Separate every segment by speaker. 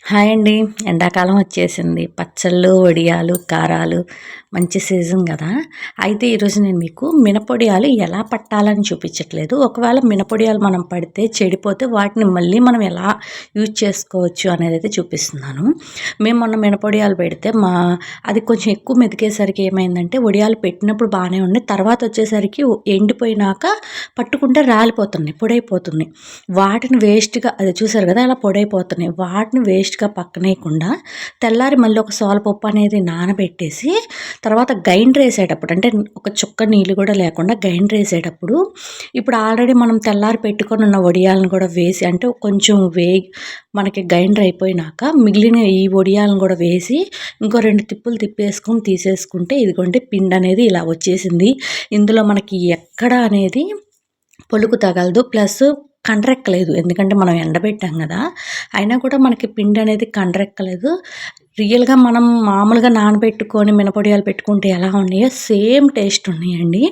Speaker 1: Hi అండి. ఎండాకాలం వచ్చేసింది. పచ్చళ్ళు, వడియాలు, కారాలు మంచి సీజన్ కదా! అయితే ఈరోజు నేను మీకు మినపొడియాలు ఎలా పట్టాలని చూపించట్లేదు. ఒకవేళ మినపొడియాలు మనం పడితే చెడిపోతే వాటిని మళ్ళీ మనం ఎలా యూజ్ చేసుకోవచ్చు అనేదైతే చూపిస్తున్నాను. మేము మొన్న మినపొడియాలు పెడితే అది కొంచెం ఎక్కువ మెతికేసరికి ఏమైందంటే వడియాలు పెట్టినప్పుడు బాగానే ఉన్నాయి. తర్వాత వచ్చేసరికి ఎండిపోయినాక పట్టుకుంటే రాలిపోతున్నాయి, పొడైపోతున్నాయి. వాటిని వేస్ట్‌గా అది చూసారు కదా! అలా పొడైపోతున్నాయి. వాటిని వేస్ట్‌గా పక్కనేయకుండా తెల్లారి మళ్ళీ ఒక సోలపప్పు అనేది నానబెట్టేసి తర్వాత గ్రైండర్ ఏసేటప్పుడు అంటే ఒక చుక్క నీళ్ళు కూడా లేకుండా గ్రైండర్ ఏసేటప్పుడు ఇప్పుడు ఆల్రెడీ మనం తెల్లారి పెట్టుకొని ఉన్న వడియాలను కూడా వేసి అంటే కొంచెం మనకి గ్రైండర్ అయిపోయినాక మిగిలిన ఈ వడియాలను కూడా వేసి ఇంకో 2 తిప్పులు తిప్పేసుకొని తీసేసుకుంటే ఇదిగోండి పిండి అనేది ఇలా వచ్చేసింది. ఇందులో మనకి ఎక్కడ అనేది పొలుకు తగలదు. ప్లస్ కండ్రెక్కలేదు. ఎందుకంటే మనం ఎండబెట్టాం కదా! అయినా కూడా మనకి పిండి అనేది కండ్రెక్కలేదు. రియల్‌గా మనం మామూలుగా నానబెట్టుకొని మినపొడియాలు పెట్టుకుంటే ఎలా ఉన్నాయో సేమ్ టేస్ట్ ఉన్నాయండి.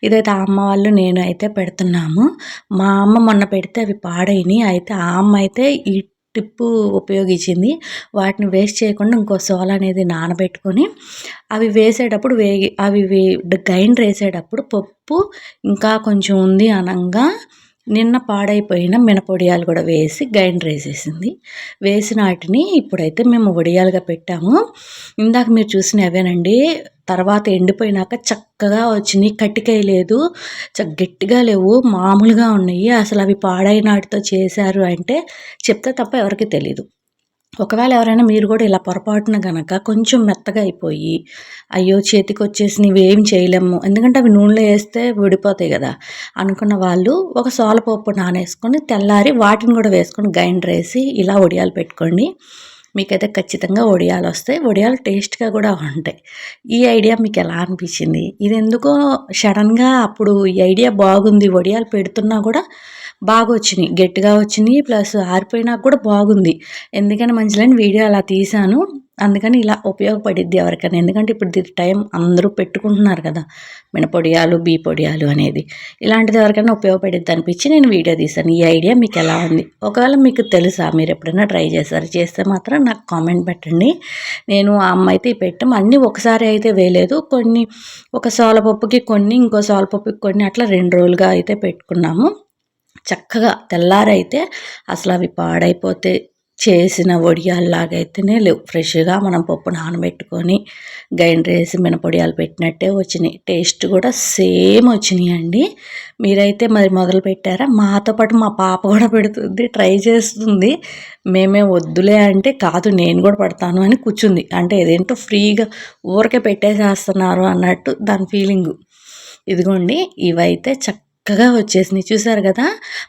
Speaker 1: ఇదైతే ఆ అమ్మ వాళ్ళు నేను అయితే పెడుతున్నాము. మా అమ్మ మొన్న పెడితే అవి పాడైనయి. అయితే ఆ అమ్మ అయితే ఈ టిప్పు ఉపయోగించింది. వాటిని వేస్ట్ చేయకుండా ఇంకో సోల అనేది నానబెట్టుకొని అవి వేసేటప్పుడు గ్రైండర్ ఏసేటప్పుడు పప్పు ఇంకా కొంచెం ఉంది అనంగా నిన్న పాడైపోయిన మినపొడియాలు కూడా వేసి గ్రైండర్ ఏసేసింది. వేసిన ఆటిని ఇప్పుడైతే మేము వడియాలుగా పెట్టాము. ఇందాక మీరు చూసినవి అవేనండి. తర్వాత ఎండిపోయినాక చక్కగా వచ్చినాయి. కట్టికాయ లేదు. గట్టిగా లేవు. మామూలుగా ఉన్నాయి. అసలు అవి పాడైన ఆటితో చేశారు అంటే చెప్తే తప్ప ఎవరికీ తెలీదు. ఒకవేళ ఎవరైనా మీరు కూడా ఇలా పొరపాటున గనక కొంచెం మెత్తగా అయిపోయి, అయ్యో! చేతికొచ్చేసినయి ఇవేం చేయలేము. ఎందుకంటే అవి నూనెలో ఏస్తే విడిపోతాయి గదా! అనుకున్న వాళ్ళు ఒక సోలపప్పు నానేసుకొని తెల్లారి వాటిని కూడా వేసుకొని గ్రైండర్ ఏసి ఇలా వడియాలు పెట్టుకోండి. మీకైతే ఖచ్చితంగా వడియాలొస్తాయి. వడియాలు టేస్ట్‌గా కూడా ఉంటాయి. ఈ ఐడియా మీకెలా అనిపించింది? ఇదెందుకో సడెన్‌గా అప్పుడు ఈ ఐడియా బాగుంది. వడియాలు పెడుతున్నా కూడా బాగొచ్చినియి. గట్టిగా వచ్చినియి. ప్లస్ ఆరిపోయినాక కూడా బాగుంది. ఎందుకని మంచిదని వీడియో అలా తీశాను. అందుకని ఇలా ఉపయోగపడిద్ది ఎవరికైనా. ఎందుకంటే ఇప్పుడు టైం అందరూ పెట్టుకుంటున్నారు కదా! మినపొడియాలు, బియ్యపొడియాలు అనేది. ఇలాంటిది ఎవరికైనా ఉపయోగపడిద్ది అనిపించి నేను వీడియో తీశాను. ఈ ఐడియా మీకెలా ఉంది? ఒకవేళ మీకు తెలుసా? మీరెప్పుడైనా ట్రై చేశారా? చేస్తే మాత్రం నాకు కామెంట్ పెట్టండి. నేను ఆ అమ్మ అయితే పెట్టాం. అన్నీ ఒకసారి అయితే వేయలేదు. కొన్ని ఒక సోలపప్పుకి కొన్ని, ఇంకో సోలపప్పుకి కొన్ని అట్లా 2 రోజులుగా అయితే పెట్టుకున్నాము. చక్కగా తెల్లారైతే అసలవి పాడైపోతే చేసిన వడియాల్లాగైతేనే లేవు. ఫ్రెష్‌గా మనం పప్పు నానబెట్టుకొని గ్రైండర్ ఏసి మినపొడియాలు పెట్టినట్టే వచ్చినియి. టేస్ట్ కూడా సేమ్ వచ్చినియండి. మీరైతే మరి మొదలుపెట్టారా? మాతో పాటు మా పాప కూడా పెడుతుంది. ట్రై చేస్తుంది. మేమే వద్దులే అంటే కాదు నేను కూడా పడతాను అని కూర్చుంది. అంటే ఇదేంటో ఫ్రీగా ఊరికే పెట్టేసేస్తున్నారు అన్నట్టు దాని ఫీలింగు. ఇదిగోండి ఇవైతే చక్కగా వచ్చేసినాయి. చూసారు కదా!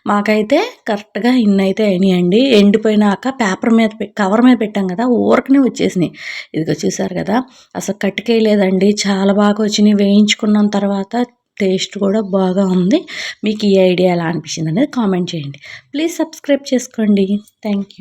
Speaker 1: మాకైతే కరెక్ట్‌గా ఇన్నైతే అయినాయండి. ఎండిపోయినాక పేపర్ మీద కవర్ మీద పెట్టాం కదా! ఊరకనే వచ్చేసినాయి. ఇదిగో చూసారు కదా! అసలు కట్టికేయలేదండి. చాలా బాగా వచ్చినాయి. వేయించుకున్న తర్వాత టేస్ట్ కూడా బాగా ఉంది. మీకు ఈ ఐడియా ఎలా అనిపించింది అనేది కామెంట్ చేయండి. ప్లీజ్ సబ్స్క్రైబ్ చేసుకోండి. Thank you.